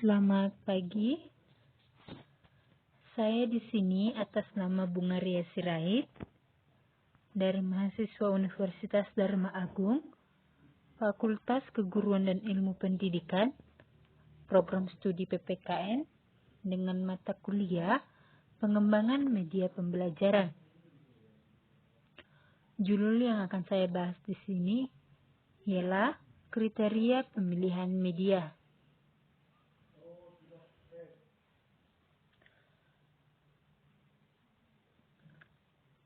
Selamat pagi. Saya di sini atas nama Bunga Ria Sirait dari mahasiswa Universitas Dharma Agung, Fakultas Keguruan dan Ilmu Pendidikan, Program Studi PPKN dengan mata kuliah Pengembangan Media Pembelajaran. Judul yang akan saya bahas di sini ialah kriteria pemilihan media.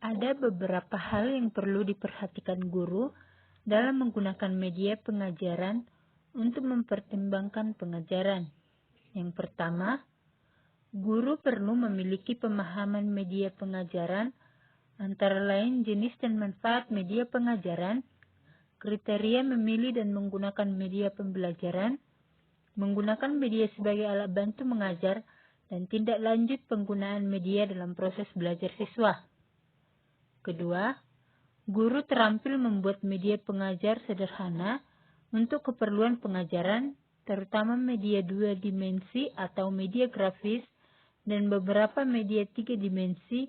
Ada beberapa hal yang perlu diperhatikan guru dalam menggunakan media pengajaran untuk mempertimbangkan pengajaran. Yang pertama, guru perlu memiliki pemahaman media pengajaran, antara lain jenis dan manfaat media pengajaran, kriteria memilih dan menggunakan media pembelajaran, menggunakan media sebagai alat bantu mengajar, dan tindak lanjut penggunaan media dalam proses belajar siswa. Kedua, guru terampil membuat media pengajar sederhana untuk keperluan pengajaran, terutama media 2 dimensi atau media grafis, dan beberapa media 3 dimensi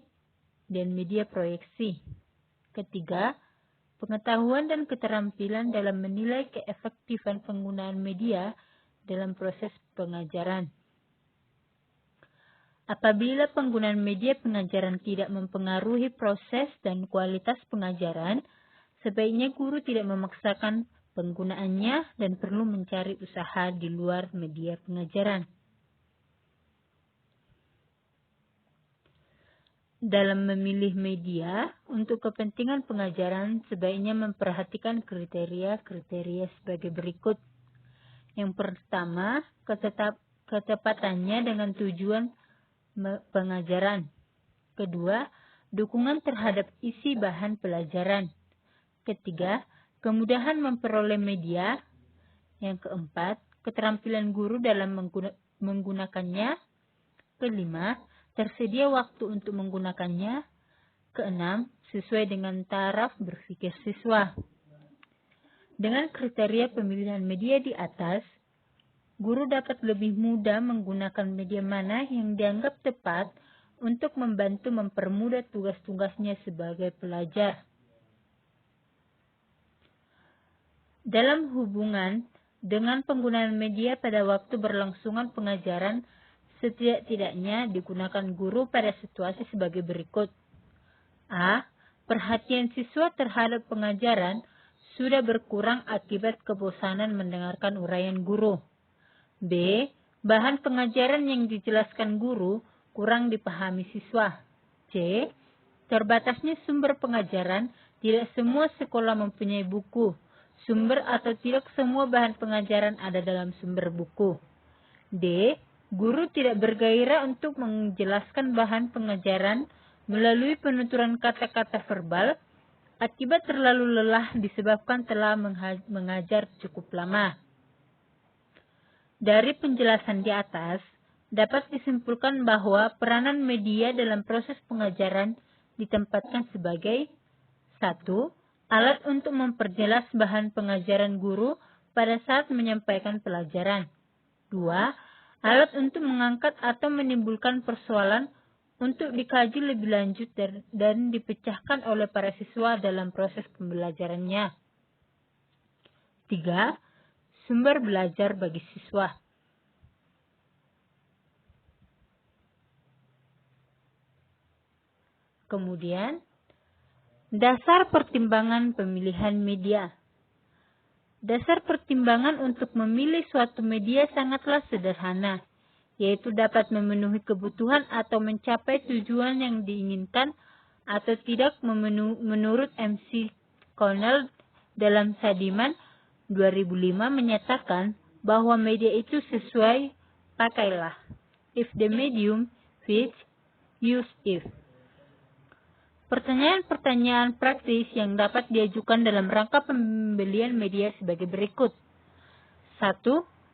dan media proyeksi. Ketiga, pengetahuan dan keterampilan dalam menilai keefektifan penggunaan media dalam proses pengajaran. Apabila penggunaan media pengajaran tidak mempengaruhi proses dan kualitas pengajaran, sebaiknya guru tidak memaksakan penggunaannya dan perlu mencari usaha di luar media pengajaran. Dalam memilih media untuk kepentingan pengajaran, sebaiknya memperhatikan kriteria-kriteria sebagai berikut. Yang pertama, ketepatannya dengan tujuan pengajaran. Kedua, dukungan terhadap isi bahan pelajaran. Ketiga, kemudahan memperoleh media. Yang keempat, keterampilan guru dalam menggunakannya. Kelima, tersedia waktu untuk menggunakannya. Keenam, sesuai dengan taraf berpikir siswa. Dengan kriteria pemilihan media di atas, guru dapat lebih mudah menggunakan media mana yang dianggap tepat untuk membantu mempermudah tugas-tugasnya sebagai pelajar. Dalam hubungan dengan penggunaan media pada waktu berlangsungan pengajaran, setidak-tidaknya digunakan guru pada situasi sebagai berikut. A. Perhatian siswa terhadap pengajaran sudah berkurang akibat kebosanan mendengarkan uraian guru. B. Bahan pengajaran yang dijelaskan guru kurang dipahami siswa. C. Terbatasnya sumber pengajaran, tidak semua sekolah mempunyai buku. Sumber atau tidak semua bahan pengajaran ada dalam sumber buku. D. Guru tidak bergairah untuk menjelaskan bahan pengajaran melalui penuturan kata-kata verbal akibat terlalu lelah disebabkan telah mengajar cukup lama. Dari penjelasan di atas, dapat disimpulkan bahwa peranan media dalam proses pengajaran ditempatkan sebagai 1. Alat untuk memperjelas bahan pengajaran guru pada saat menyampaikan pelajaran. 2. Alat untuk mengangkat atau menimbulkan persoalan untuk dikaji lebih lanjut dan dipecahkan oleh para siswa dalam proses pembelajarannya. 3. Sumber belajar bagi siswa. Kemudian, dasar pertimbangan pemilihan media. Dasar pertimbangan untuk memilih suatu media sangatlah sederhana, yaitu dapat memenuhi kebutuhan atau mencapai tujuan yang diinginkan atau tidak menurut MC Connell dalam Sadiman 2005 menyatakan bahwa media itu sesuai, pakailah. If the medium fits, use it. Pertanyaan-pertanyaan praktis yang dapat diajukan dalam rangka pembelian media sebagai berikut. 1.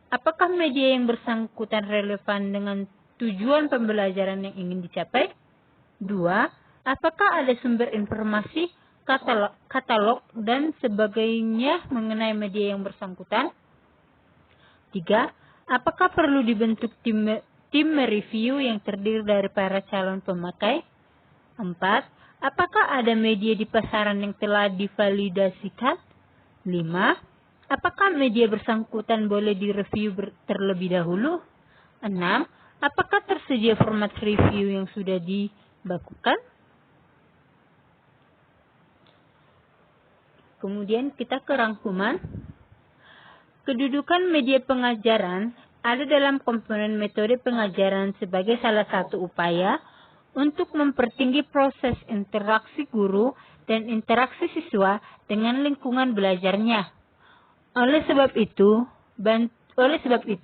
Apakah media yang bersangkutan relevan dengan tujuan pembelajaran yang ingin dicapai? 2. Apakah ada sumber informasi, katalog, dan sebagainya mengenai media yang bersangkutan? 3. Apakah perlu dibentuk tim mereview yang terdiri dari para calon pemakai? 4. Apakah ada media di pasaran yang telah divalidasikan? 5. Apakah media bersangkutan boleh direview terlebih dahulu? 6. Apakah tersedia format review yang sudah dibakukan? Kemudian kita ke rangkuman. Kedudukan media pengajaran ada dalam komponen metode pengajaran sebagai salah satu upaya untuk mempertinggi proses interaksi guru dan interaksi siswa dengan lingkungan belajarnya. Oleh sebab itu,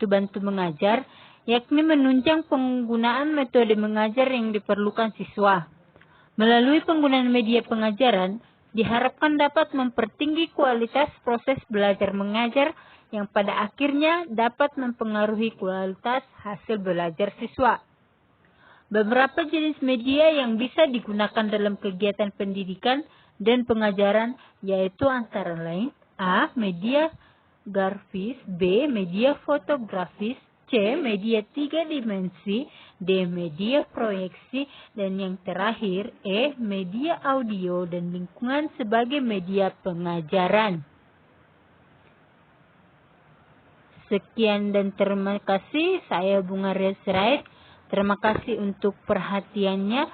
bantu mengajar, yakni menunjang penggunaan metode mengajar yang diperlukan siswa. Melalui penggunaan media pengajaran, diharapkan dapat mempertinggi kualitas proses belajar mengajar yang pada akhirnya dapat mempengaruhi kualitas hasil belajar siswa. Beberapa jenis media yang bisa digunakan dalam kegiatan pendidikan dan pengajaran yaitu antara lain A. Media grafis, B. Media fotografis, C. Media 3 dimensi, D. Media proyeksi, dan yang terakhir E. Media audio dan lingkungan sebagai media pengajaran. Sekian dan terima kasih. Saya Bunga Resrait. Terima kasih untuk perhatiannya.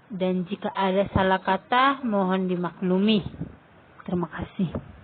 Dan jika ada salah kata, mohon dimaklumi. Terima kasih.